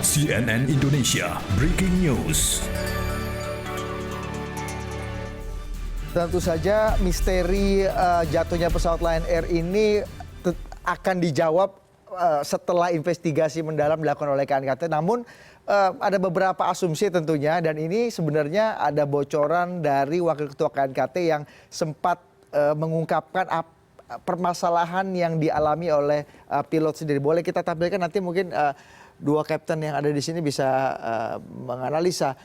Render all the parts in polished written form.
CNN Indonesia Breaking News. Tentu saja misteri jatuhnya pesawat Lion Air ini akan dijawab setelah investigasi mendalam dilakukan oleh KNKT. Namun ada beberapa asumsi tentunya, dan ini sebenarnya ada bocoran dari Wakil Ketua KNKT yang sempat mengungkapkan permasalahan yang dialami oleh pilot sendiri. Boleh kita tampilkan nanti, mungkin dua kapten yang ada di sini bisa menganalisa.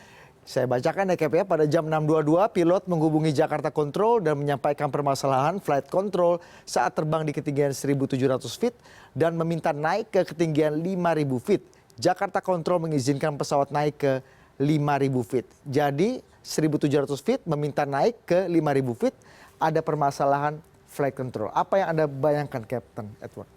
Saya bacakan ya, Cap, ya. Pada jam 6.22, pilot menghubungi Jakarta Control dan menyampaikan permasalahan flight control saat terbang di ketinggian 1.700 feet dan meminta naik ke ketinggian 5.000 feet. Jakarta Control mengizinkan pesawat naik ke 5.000 feet. Jadi 1.700 feet meminta naik ke 5.000 feet, ada permasalahan flight control. Apa yang Anda bayangkan, Captain Edward?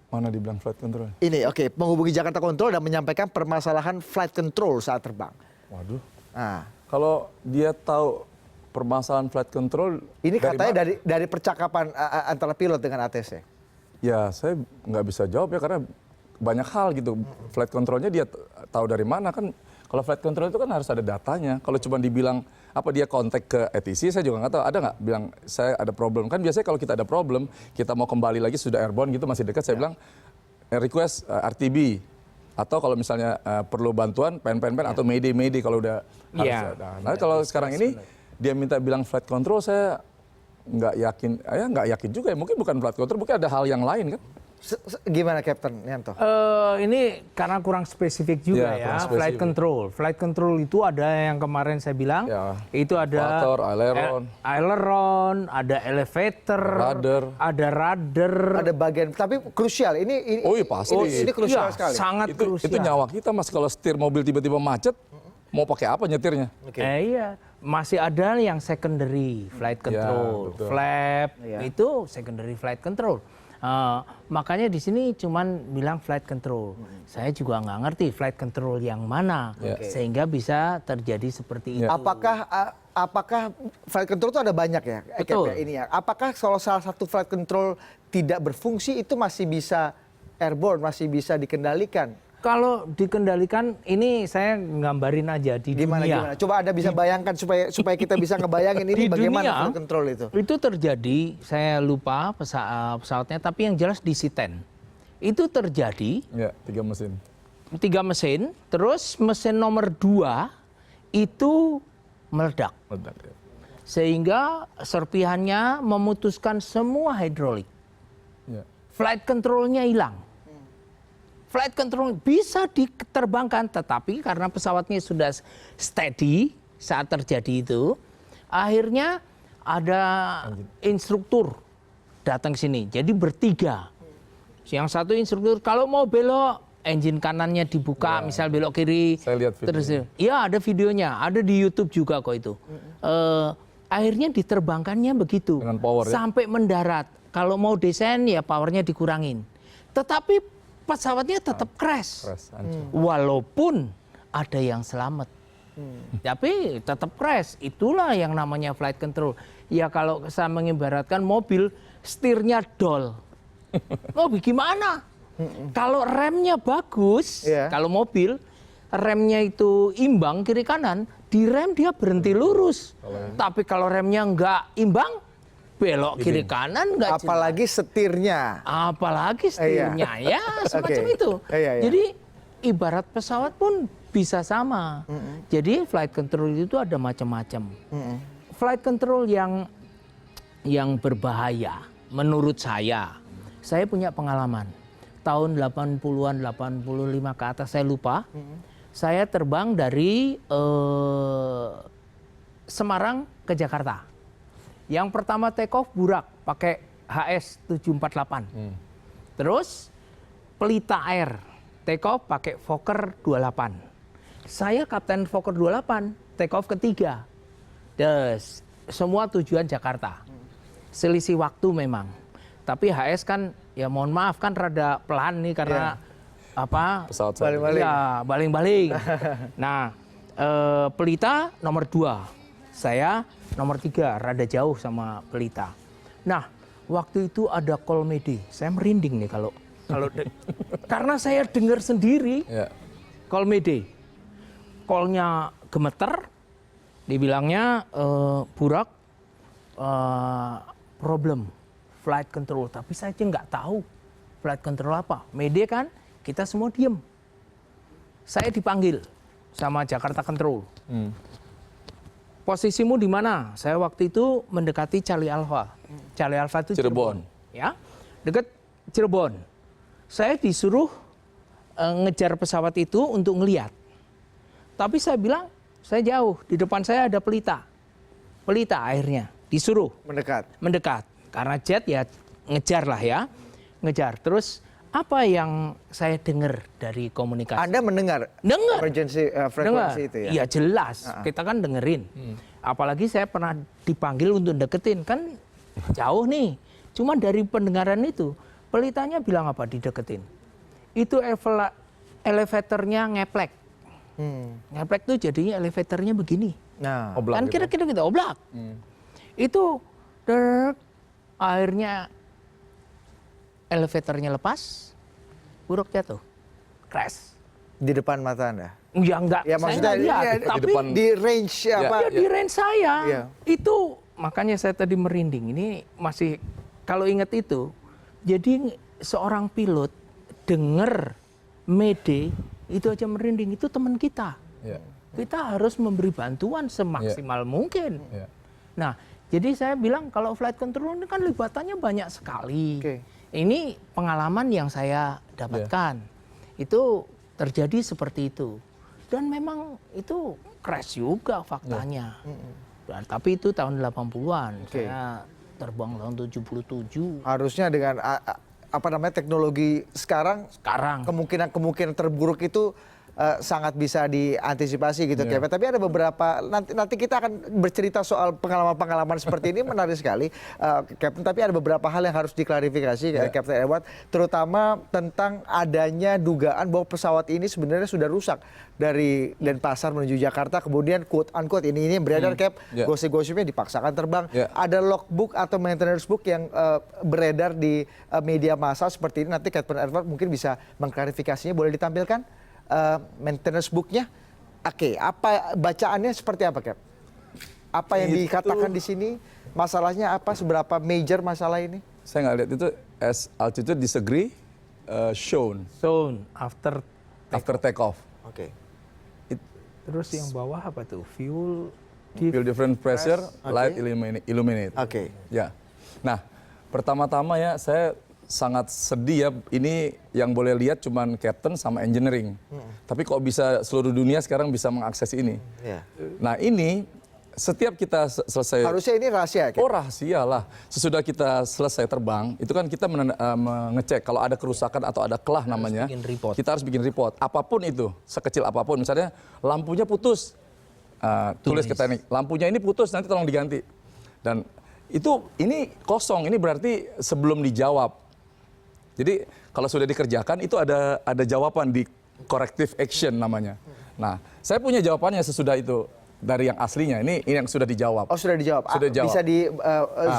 Mana dibilang flight control? Ini, oke, menghubungi Jakarta Control dan menyampaikan permasalahan flight control saat terbang. Waduh. Nah, Kalau dia tahu permasalahan flight control, ini katanya dari percakapan antara pilot dengan ATC. ya saya nggak bisa jawab ya, karena banyak hal gitu. Flight controlnya dia tahu dari mana kan? Kalau flight control itu kan harus ada datanya. Kalau cuma dibilang apa dia kontak ke ATC, saya juga nggak tahu. Ada nggak bilang saya ada problem? Kan biasanya kalau kita ada problem, kita mau kembali lagi sudah airborne gitu, masih dekat, saya bilang request RTB. Atau kalau misalnya perlu bantuan, pen atau mayday kalau udah harus ada. Nah, kalau sekarang ini dia minta bilang flight control, saya nggak yakin. Ya nggak yakin juga ya. Mungkin bukan flight control, mungkin ada hal yang lain kan. Gimana, Captain Yanto? Ini karena kurang spesifik juga Ya, ya, kurang spesifik. flight control. Flight control itu ada yang kemarin saya bilang, Ya, itu ada elevator, aileron, ada elevator, rudder. ada rudder. Ada bagian, tapi krusial. Ini Oh iya pasti. ini krusial Iya, sekali. sangat krusial. Itu nyawa kita, Mas. Kalau setir mobil tiba-tiba macet, mau pakai apa nyetirnya? Iya, masih ada yang secondary flight control, betul. flap, Iya. itu secondary flight control. Makanya di sini cuman bilang flight control. Saya juga nggak ngerti flight control yang mana, sehingga bisa terjadi seperti itu. Apakah flight control itu ada banyak ya? Betul. Cap, ya, ini ya. Apakah kalau salah satu flight control tidak berfungsi, itu masih bisa airborne, masih bisa dikendalikan? Kalau dikendalikan, ini saya nggambarin aja di Gimana? dunia. Coba Anda bisa bayangkan supaya kita bisa ngebayangin ini Di bagaimana dunia, flight control itu. Itu terjadi, saya lupa pesawatnya, tapi yang jelas di C-10. Itu terjadi Ya, 3 mesin. 3 mesin, terus mesin nomor 2 itu meledak. Meledak, ya. Sehingga serpihannya memutuskan semua hidrolik. Ya. Flight controlnya hilang. Flight control bisa diterbangkan, tetapi karena pesawatnya sudah steady saat terjadi itu, akhirnya ada instruktur datang sini. Jadi bertiga. Yang satu instruktur kalau mau belok, engine kanannya dibuka, misal belok kiri. Saya lihat video. Terus, ya ada videonya, ada di YouTube juga kok itu. Akhirnya diterbangkannya begitu. Dengan power, ya? Sampai mendarat. Kalau mau desain ya powernya dikurangin. Tetapi pesawatnya tetap crash. Hancur. Walaupun ada yang selamat. Tapi tetap crash. Itulah yang namanya flight control. Ya kalau saya mengibaratkan mobil, setirnya dol. Mobil gimana? Kalau remnya bagus, kalau mobil, remnya itu imbang kiri kanan, di rem dia berhenti lurus. Tapi kalau remnya nggak imbang, belok kiri kanan nggak jelas. Apalagi setirnya. Apalagi setirnya, ya semacam itu. Jadi ibarat pesawat pun bisa sama. Jadi flight control itu ada macam-macam. Flight control yang berbahaya menurut saya punya pengalaman. Tahun 80-an, 85 ke atas saya lupa. Saya terbang dari Semarang ke Jakarta. Yang pertama take off Burak pakai HS 748. Terus Pelita Air take off pakai Fokker 28. Saya kapten Fokker 28, take off ketiga. Terus semua tujuan Jakarta. Selisih waktu memang. Tapi HS kan ya mohon maaf kan rada pelan nih karena Pesawat saya. Ya, baling-baling. Nah, Pelita nomor 2. Saya nomor 3, rada jauh sama Pelita. Nah, waktu itu ada call mayday. Saya merinding nih kalau karena saya dengar sendiri call Mayday. Call-nya gemeter, dibilangnya Burak problem flight control, tapi saya aja nggak tahu flight control apa. Mayday kan, kita semua diem. Saya dipanggil sama Jakarta Control. Posisimu di mana? Saya waktu itu mendekati Charlie Alpha. Charlie Alpha itu Cirebon. Ya, dekat Cirebon. Saya disuruh ngejar pesawat itu untuk ngelihat. Tapi saya bilang, saya jauh. Di depan saya ada pelita. Pelita airnya. Disuruh. Mendekat. Karena jet ya ngejar lah ya. Ngejar. Terus apa yang saya dengar dari komunikasi? Anda mendengar? Dengar. Frekuensi itu ya? Iya jelas. Kita kan dengerin. Apalagi saya pernah dipanggil untuk deketin. Kan jauh nih. Cuma dari pendengaran itu, pelitanya bilang apa dideketin? Itu elevatornya ngeplek. Ngeplek tuh jadinya elevatornya begini. Nah, Oblak Kan gitu. kira-kira kita oblak. Itu akhirnya elevatornya lepas, Burak jatuh, crash. di depan mata Anda? Ya enggak, Ya saya maksudnya enggak lihat, di tapi depan. di range apa? ya di range saya. Iya. Itu makanya saya tadi merinding. Ini masih kalau ingat itu, jadi seorang pilot dengar Mayday itu aja merinding. Itu teman kita. Ya. Kita harus memberi bantuan semaksimal mungkin. Ya. Nah, jadi saya bilang kalau flight control ini kan libatannya banyak sekali. Oke. Ini pengalaman yang saya dapatkan. Itu terjadi seperti itu. Dan memang itu crash juga faktanya. Dan, tapi itu tahun 80-an. Oke. Saya terbang tahun 77. Harusnya dengan apa namanya teknologi sekarang kemungkinan terburuk itu sangat bisa diantisipasi gitu, Captain. Tapi ada beberapa nanti kita akan bercerita soal pengalaman-pengalaman seperti ini menarik sekali, Captain. Tapi ada beberapa hal yang harus diklarifikasi, Captain Edward, terutama tentang adanya dugaan bahwa pesawat ini sebenarnya sudah rusak dari Denpasar menuju Jakarta, kemudian quote unquote ini beredar, Cap, gosip-gosipnya dipaksakan terbang. Ada logbook atau maintenance book yang beredar di media massa seperti ini. Nanti Captain Edward mungkin bisa mengklarifikasinya, boleh ditampilkan maintenance booknya. Oke, apa bacaannya seperti apa, Cap? Apa yang dikatakan di sini? Masalahnya apa? Seberapa major masalah ini? Saya nggak lihat itu as altitude disagree shown Soon after take off. Oke. terus yang bawah apa tuh? Fuel Feel different pressure, light illuminate. Oke. Ya. Nah, pertama-tama ya saya sangat sedih ya. Ini yang boleh lihat cuman captain sama engineering. Tapi kok bisa seluruh dunia sekarang bisa mengakses ini. Nah, ini setiap kita selesai. Harusnya ini rahasia, Cap? Oh, rahasia lah. Sesudah kita selesai terbang, itu kan kita mengecek kalau ada kerusakan atau ada kelah namanya. bikin report. Kita harus bikin report. Apapun itu, sekecil apapun. Misalnya lampunya putus. Tulis ke teknik, lampunya ini putus, nanti tolong diganti. Dan ini kosong, ini berarti sebelum dijawab. Jadi kalau sudah dikerjakan itu ada jawaban di corrective action namanya. Nah, saya punya jawabannya sesudah itu dari yang aslinya. Ini yang sudah dijawab. Oh, sudah dijawab. Sudah dijawab. Bisa di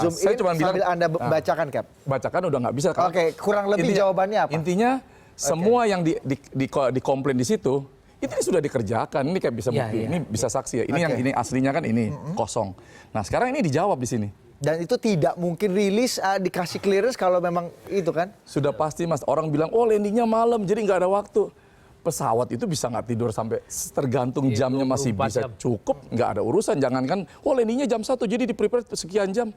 zoom saya in cuma sambil bilang, Anda bacakan, Cap? Bacakan udah nggak bisa. Oke, kurang lebih jawabannya apa? Intinya semua yang dikomplain di situ itu sudah dikerjakan. Ini kayak bisa bukti, ini bisa saksi ya. Ini yang ini aslinya kan ini kosong. Nah, sekarang ini dijawab di sini. Dan itu tidak mungkin rilis, dikasih clearance kalau memang itu kan? Sudah pasti, Mas. Orang bilang, oh landingnya malam, jadi nggak ada waktu. Pesawat itu bisa nggak tidur sampai tergantung jamnya masih bisa cukup, nggak ada urusan. Jangankan, oh landingnya jam 1, jadi di-prepare sekian jam.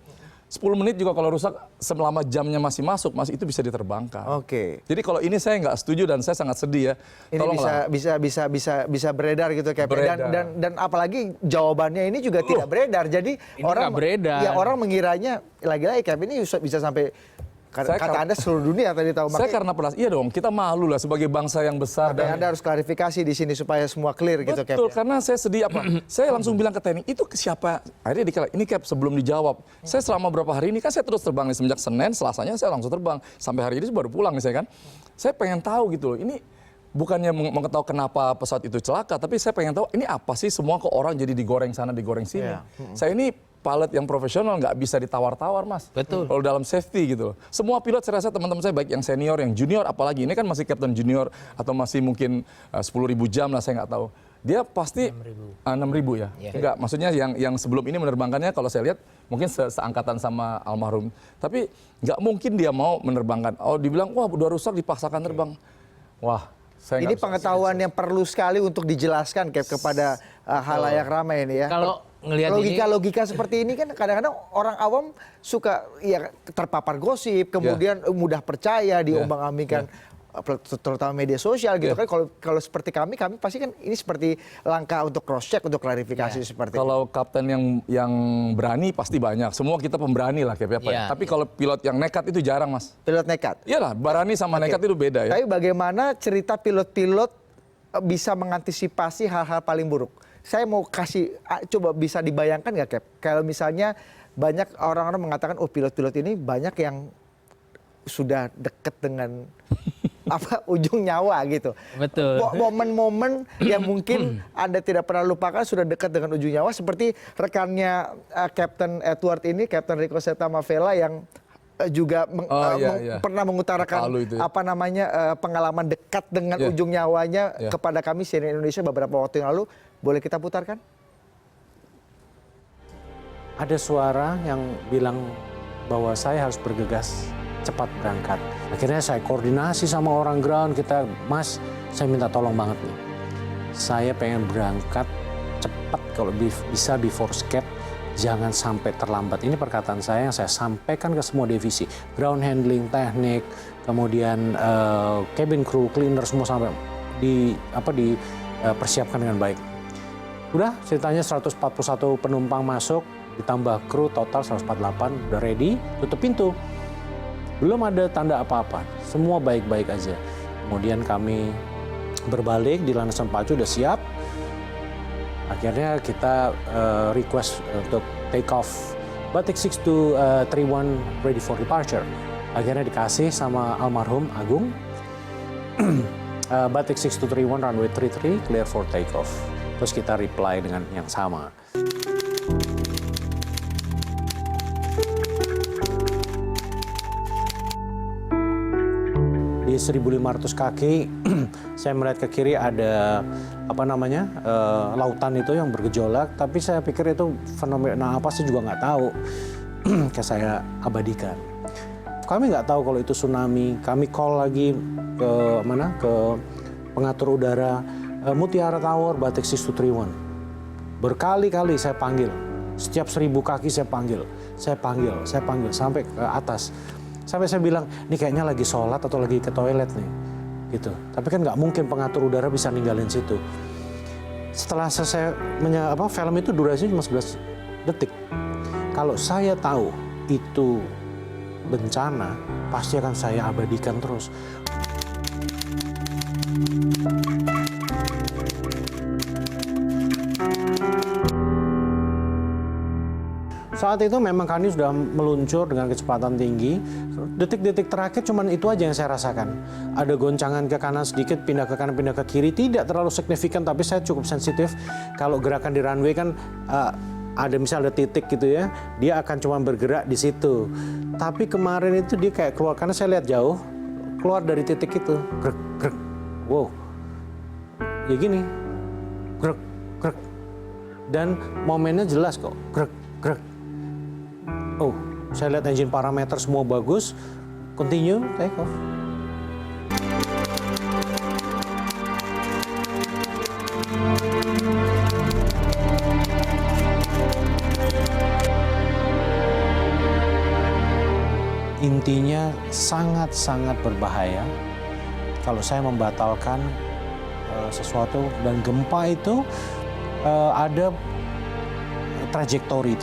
10 menit juga kalau rusak, selama jamnya masih masuk, itu bisa diterbangkan. Oke. Jadi kalau ini saya nggak setuju dan saya sangat sedih ya. Ini bisa beredar gitu, Cap. Dan apalagi jawabannya ini juga tidak beredar. Jadi Ini orang nggak beredar. Ya orang mengiranya lagi-lagi, Cap, ini bisa sampai kata Anda seluruh dunia tadi tahu. Saya karena penasaran, iya dong, kita malu lah sebagai bangsa yang besar. Dan Anda harus klarifikasi di sini supaya semua clear gitu, Cap. Betul, karena saya sedih apa? Saya langsung bilang ke teknik, itu ke siapa? Akhirnya ini Cap sebelum dijawab. Saya selama berapa hari ini kan saya terus terbang nih, semenjak Senin, Selasanya saya langsung terbang. Sampai hari ini baru pulang nih saya kan. Saya pengen tahu gitu loh, ini bukannya mengetahui kenapa pesawat itu celaka, tapi saya pengen tahu ini apa sih semua kok orang jadi digoreng sana, digoreng sini. Saya ini pilot yang profesional nggak bisa ditawar-tawar, Mas. Betul. Kalau dalam safety gitu loh. Semua pilot saya rasa teman-teman saya baik yang senior, yang junior, apalagi ini kan masih captain junior atau masih mungkin 10.000 jam lah, saya nggak tahu. Dia pasti 6.000 ya. Iya. Enggak, maksudnya yang sebelum ini menerbangkannya kalau saya lihat mungkin seangkatan sama almarhum. Tapi nggak mungkin dia mau menerbangkan. Oh, dibilang wah udah rusak dipaksakan terbang. Wah, saya Ini nggak bisa. pengetahuan yang perlu sekali untuk dijelaskan Cap kepada halayak ramai ini ya. Kalau ngelihat ini Logika seperti ini kan kadang-kadang orang awam suka ya terpapar gosip, kemudian mudah percaya, diombang-ambingkan terutama media sosial gitu kan. Kalau seperti kami pasti kan ini seperti langkah untuk cross check, untuk klarifikasi seperti itu. Kalau kapten yang berani pasti banyak. Semua kita pemberani lah kayak apa. Iya. Tapi kalau pilot yang nekat itu jarang, Mas. Pilot nekat. Iyalah, berani sama nekat itu beda ya. Tapi bagaimana cerita pilot-pilot bisa mengantisipasi hal-hal paling buruk? Saya mau kasih, coba bisa dibayangkan nggak Cap? Kalau misalnya banyak orang-orang mengatakan, oh pilot-pilot ini banyak yang sudah deket dengan ujung nyawa gitu. Betul. Momen-momen yang mungkin Anda tidak pernah lupakan sudah dekat dengan ujung nyawa, seperti rekannya Captain Edward ini, Captain Rico Seta Mavela yang juga pernah mengutarakan pengalaman dekat dengan ujung nyawanya kepada kami CNN Indonesia beberapa waktu yang lalu. Boleh kita putarkan? Ada suara yang bilang bahwa saya harus bergegas cepat berangkat. Akhirnya saya koordinasi sama orang ground, Mas, saya minta tolong banget nih. Saya pengen berangkat cepat kalau bisa before schedule, jangan sampai terlambat. Ini perkataan saya yang saya sampaikan ke semua divisi. Ground handling, teknik, kemudian cabin crew, cleaner, semua sampai dipersiapkan dengan baik. Udah ceritanya 141 penumpang masuk, ditambah kru total 148, udah ready, tutup pintu. Belum ada tanda apa-apa, semua baik-baik aja. Kemudian kami berbalik di landasan pacu udah siap. Akhirnya kita request untuk take off. Batik 6231 ready for departure. Akhirnya dikasih sama almarhum Agung. Batik 6231 runway 33 clear for take off. Terus kita reply dengan yang sama. Di 1.500 kaki, saya melihat ke kiri ada lautan itu yang bergejolak. Tapi saya pikir itu fenomena apa sih juga nggak tahu. Kayak saya abadikan. Kami nggak tahu kalau itu tsunami. Kami call lagi ke pengatur udara Mutiara Tower, Batik 6231. Berkali-kali saya panggil. Setiap 1.000 kaki saya panggil sampai ke atas. Sampai saya bilang, ini kayaknya lagi sholat atau lagi ke toilet nih. Gitu. Tapi kan nggak mungkin pengatur udara bisa ninggalin situ. Setelah selesai film itu durasinya cuma 11 detik. Kalau saya tahu itu bencana, pasti akan saya abadikan terus. Saat itu memang kami sudah meluncur dengan kecepatan tinggi. Detik-detik terakhir cuman itu aja yang saya rasakan. Ada goncangan ke kanan sedikit, pindah ke kanan, pindah ke kiri. Tidak terlalu signifikan, tapi saya cukup sensitif. Kalau gerakan di runway kan ada titik gitu ya. Dia akan cuma bergerak di situ. Tapi kemarin itu dia kayak keluar, karena saya lihat jauh. Keluar dari titik itu. Grek, grek. Wow. Ya gini. Grek, grek. Dan momennya jelas kok. Grek, grek. Oh, saya lihat engine parameter semua bagus. Continue, take off. Intinya sangat-sangat berbahaya kalau saya membatalkan sesuatu, dan gempa itu ada trajektori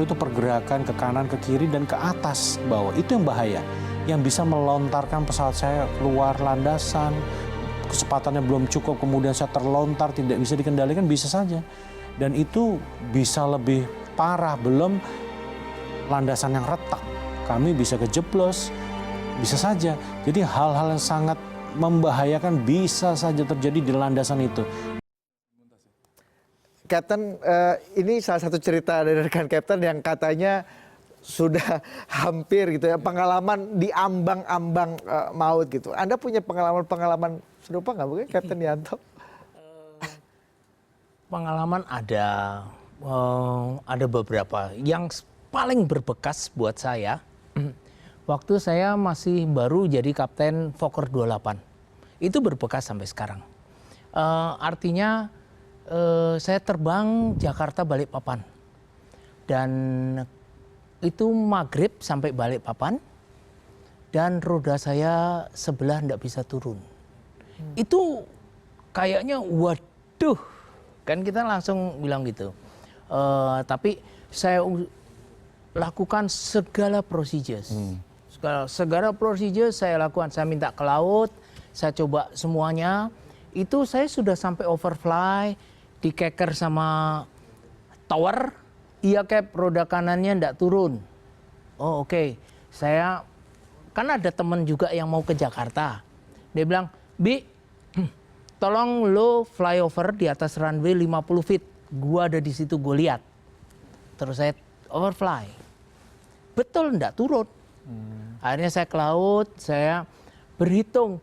itu pergerakan ke kanan, ke kiri, dan ke atas, bawah. Itu yang bahaya, yang bisa melontarkan pesawat saya keluar landasan, kecepatannya belum cukup, kemudian saya terlontar, tidak bisa dikendalikan, bisa saja. Dan itu bisa lebih parah, belum landasan yang retak. Kami bisa kejeblos, bisa saja. Jadi hal-hal yang sangat membahayakan bisa saja terjadi di landasan itu. Captain, ini salah satu cerita dari rekan Captain yang katanya sudah hampir gitu ya, pengalaman di ambang-ambang maut gitu. Anda punya pengalaman-pengalaman serupa nggak mungkin, Captain Yanto? Pengalaman ada beberapa. Yang paling berbekas buat saya, waktu saya masih baru jadi Kapten Fokker 28. Itu berbekas sampai sekarang. Artinya saya terbang Jakarta Balikpapan. Dan itu maghrib sampai Balikpapan. Dan roda saya sebelah tidak bisa turun. Itu kayaknya waduh. Kan kita langsung bilang gitu. Tapi saya lakukan segala procedures. Segala procedures saya lakukan. Saya minta ke laut, saya coba semuanya. Itu saya sudah sampai overfly, dikeker sama tower. Iya Cap, roda kanannya enggak turun. Oh oke. Saya, kan ada teman juga yang mau ke Jakarta. Dia bilang, Bi, tolong lo flyover di atas runway 50 feet. Gua ada di situ, gue lihat. Terus saya overfly. Betul enggak turun. Akhirnya saya ke laut, saya berhitung.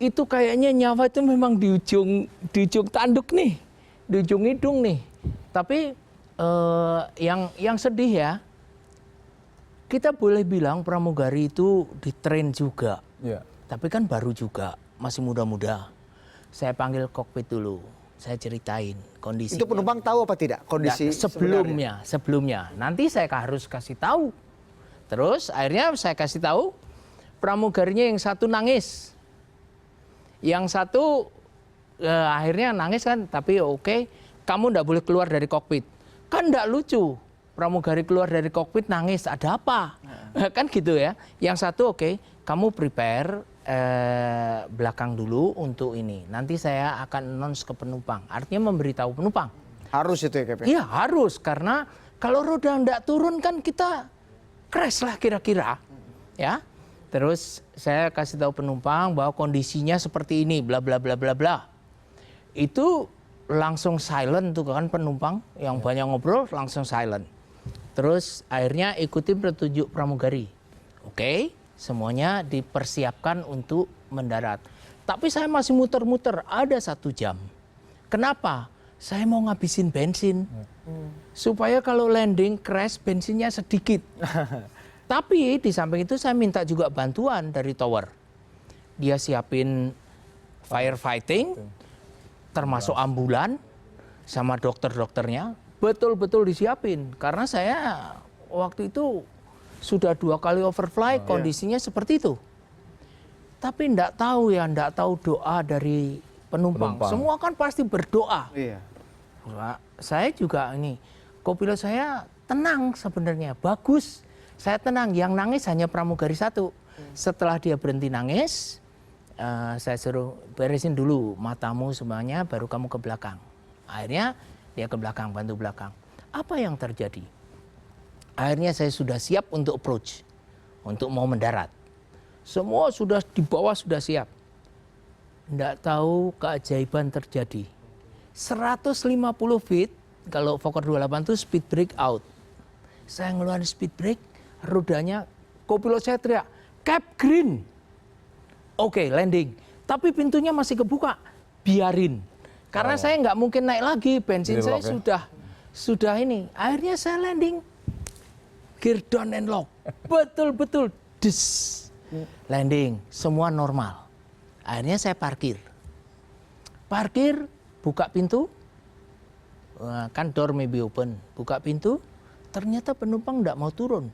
Itu kayaknya nyawa itu memang di ujung tanduk nih. Di ujung hidung nih. Tapi yang sedih ya, kita boleh bilang pramugari itu ditrain juga. Iya. Tapi kan baru juga, masih muda-muda. Saya panggil kokpit dulu, saya ceritain kondisi. Itu penumpang tahu apa tidak kondisi sebelumnya. Nanti saya harus kasih tahu. Terus akhirnya saya kasih tahu, pramugarinya yang satu nangis. Yang satu akhirnya nangis kan, tapi oke, kamu nggak boleh keluar dari kokpit. Kan nggak lucu, pramugari keluar dari kokpit nangis, ada apa? Kan gitu ya. Yang satu oke, kamu prepare belakang dulu untuk ini. Nanti saya akan announce ke penumpang. Artinya memberitahu penumpang. Harus itu ya, Cap? Iya harus, karena kalau roda nggak turun kan kita crash lah kira-kira. Ya. Terus saya kasih tahu penumpang bahwa kondisinya seperti ini, bla bla bla bla bla. Itu langsung silent tuh kan penumpang yang banyak ngobrol langsung silent. Terus akhirnya ikuti petunjuk pramugari. Oke, semuanya dipersiapkan untuk mendarat. Tapi saya masih muter-muter, ada 1 jam. Kenapa? Saya mau ngabisin bensin. Supaya kalau landing crash bensinnya sedikit. Tapi di samping itu saya minta juga bantuan dari tower. Dia siapin firefighting, termasuk ambulan, sama dokter-dokternya. Betul-betul disiapin. Karena saya waktu itu sudah 2 kali overfly, kondisinya seperti itu. Tapi enggak tahu doa dari penumpang. Semua kan pasti berdoa. Iya. Saya juga ini, kopilot saya tenang sebenarnya, bagus. Saya tenang, yang nangis hanya pramugari 1. Setelah dia berhenti nangis, saya suruh beresin dulu matamu semuanya, baru kamu ke belakang. Akhirnya dia ke belakang, bantu belakang. Apa yang terjadi? Akhirnya saya sudah siap untuk approach, untuk mau mendarat. Semua sudah di bawah sudah siap. Nggak tahu keajaiban terjadi. 150 feet, kalau Fokker 28 itu speed brake out. Saya ngeluarin speed brake, rodanya, kopilot saya teriak, Cap green. Oke, landing. Tapi pintunya masih kebuka, biarin. Karena saya nggak mungkin naik lagi, bensin saya sudah ini. Akhirnya saya landing, gear down and lock. Betul-betul, des. Landing, semua normal. Akhirnya saya parkir. Parkir, buka pintu, kan door may be open. Buka pintu, ternyata penumpang nggak mau turun.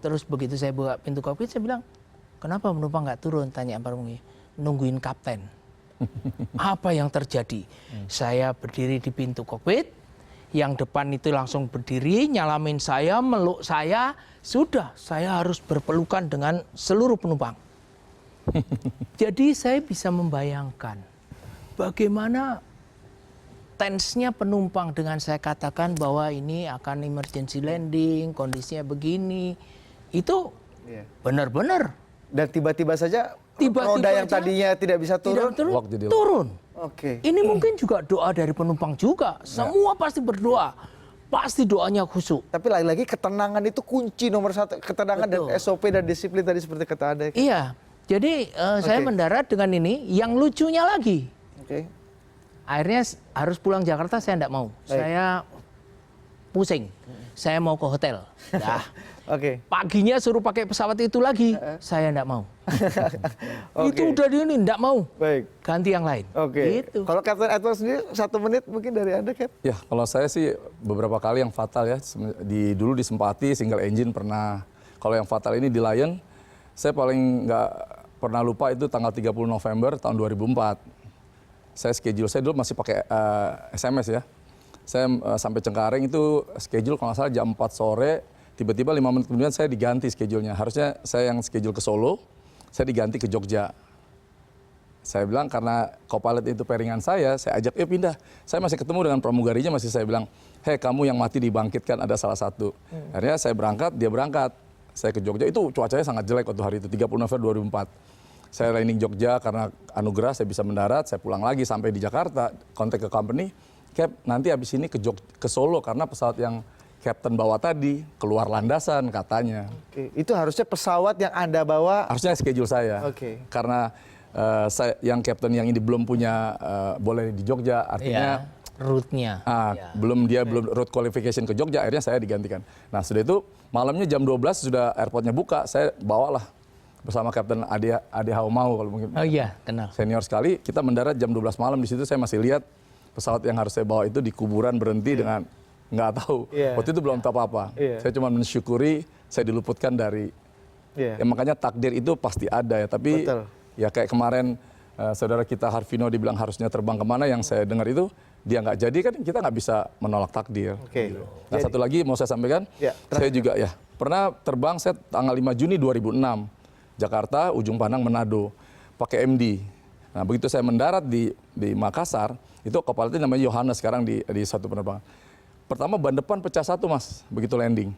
Terus begitu saya buka pintu kokpit, saya bilang, kenapa penumpang nggak turun? Tanya pramugari, nungguin kapten. Apa yang terjadi? Saya berdiri di pintu kokpit, yang depan itu langsung berdiri, nyalamin saya, meluk saya, sudah, saya harus berpelukan dengan seluruh penumpang. Jadi saya bisa membayangkan bagaimana tense-nya penumpang dengan saya katakan bahwa ini akan emergency landing, kondisinya begini. Itu benar-benar. Dan tiba-tiba saja roda yang tadinya tidak bisa turun, turun. Oke. Ini mungkin juga doa dari penumpang juga. Semua pasti berdoa. Pasti doanya khusyuk. Tapi lagi-lagi ketenangan itu kunci nomor satu. Ketenangan dan Betul. SOP dan disiplin tadi seperti kata Anda. Iya. Jadi saya Oke. mendarat dengan ini. Yang lucunya lagi, Oke. akhirnya harus pulang Jakarta saya tidak mau. Baik. Saya pusing. Saya mau ke hotel. Nah, Oke. paginya suruh pakai pesawat itu lagi. Saya tidak mau. Oke. Itu udah di ini, tidak mau. Baik. Ganti yang lain. Oke. Gitu. Kalau Kapten Edward sendiri 1 menit mungkin dari Anda, Cap? Ya, kalau saya sih beberapa kali yang fatal ya. Dulu di Simpati, single engine pernah. Kalau yang fatal ini di Lion, saya paling nggak pernah lupa itu tanggal 30 November tahun 2004. Saya schedule, saya dulu masih pakai SMS ya. Saya sampai Cengkareng itu schedule kalau nggak salah jam 4 sore, tiba-tiba 5 menit kemudian saya diganti schedule-nya. Harusnya saya yang schedule ke Solo, saya diganti ke Jogja. Saya bilang karena co-pilot itu pairingan saya ajak, pindah. Saya masih ketemu dengan pramugarinya, masih saya bilang, hei kamu yang mati dibangkitkan ada salah satu. Akhirnya saya berangkat, dia berangkat. Saya ke Jogja, itu cuacanya sangat jelek waktu hari itu, 30 November 2004. Saya landing Jogja karena anugerah saya bisa mendarat, saya pulang lagi sampai di Jakarta, kontak ke company, Cap, nanti habis ini ke Solo karena pesawat yang Captain bawa tadi keluar landasan katanya. Oke. Itu harusnya pesawat yang Anda bawa. Harusnya schedule saya. Oke. Karena saya yang Captain yang ini belum punya boleh di Jogja, artinya Route-nya. belum road qualification ke Jogja, akhirnya saya digantikan. Nah sudah itu malamnya jam 12 sudah airportnya buka, saya bawalah bersama Kapten Ade Haumau kalau mungkin. Oh iya, kenal. Senior sekali, kita mendarat jam 12 malam di situ saya masih lihat pesawat yang harus saya bawa itu di kuburan berhenti dengan nggak tahu. Iya. Waktu itu belum tahu apa-apa. Iya. Saya cuma mensyukuri saya diluputkan dari. Iya. Ya makanya takdir itu pasti ada ya. Tapi Betul. ya kayak kemarin saudara kita Harvino dibilang harusnya terbang kemana, yang saya dengar itu dia nggak jadi, kan kita nggak bisa menolak takdir. Oke. Nah Jadi- satu lagi mau saya sampaikan, Ya, saya juga ya pernah terbang saya tanggal 5 Juni 2006 Jakarta Ujung Pandang Manado pakai MD. Nah begitu saya mendarat di Makassar, itu co-pilotnya namanya Yohanes sekarang di satu penerbangan. Pertama ban depan pecah satu mas, begitu landing.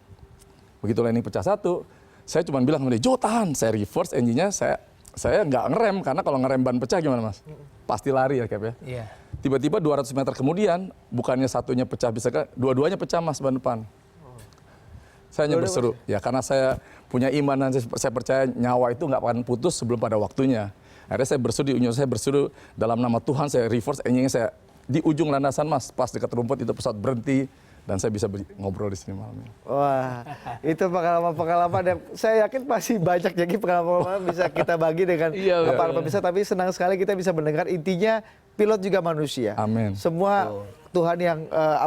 Begitu landing pecah satu, saya cuma bilang sama dia, Jo tahan, saya reverse engine-nya, saya nggak ngerem, karena kalau ngerem ban pecah gimana mas? Pasti lari ya Cap ya. Iya. Tiba-tiba 200 meter kemudian, bukannya satunya pecah, bisa dua-duanya pecah mas ban depan. Saya hanya berseru, ya karena saya punya iman dan saya percaya nyawa itu nggak akan putus sebelum pada waktunya. Akhirnya saya berseru dalam nama Tuhan, saya reverse engine saya di ujung landasan mas, pas dekat rumput itu pesawat berhenti dan saya bisa ngobrol di sini malam ini. Wah, itu pengalaman-pengalaman yang saya yakin pasti banyak jadi pengalaman bisa kita bagi dengan para pemirsa. Tapi senang sekali kita bisa mendengar, intinya pilot juga manusia. Amin. Semua Tuhan yang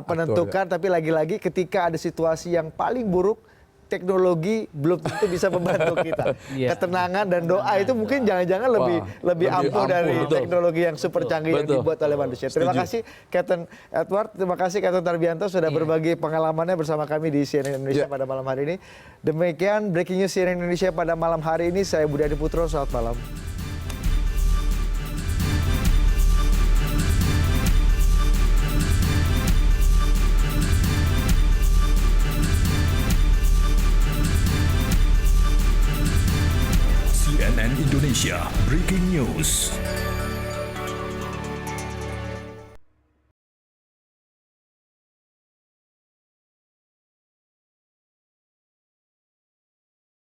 menentukan, tapi lagi-lagi ketika ada situasi yang paling buruk, teknologi belum tentu bisa membantu kita. Iya. Ketenangan dan doa itu mungkin jangan-jangan lebih lebih ampuh ampuh, dari betul. teknologi yang super canggih yang Betul. dibuat oleh manusia. Terima Setuju. kasih Kapten Edward, terima kasih Kapten Tarbianto sudah berbagi pengalamannya bersama kami di CNN Indonesia pada malam hari ini. Demikian Breaking News CNN Indonesia pada malam hari ini. Saya Budi Adiputro, selamat malam. CNN Indonesia Breaking News.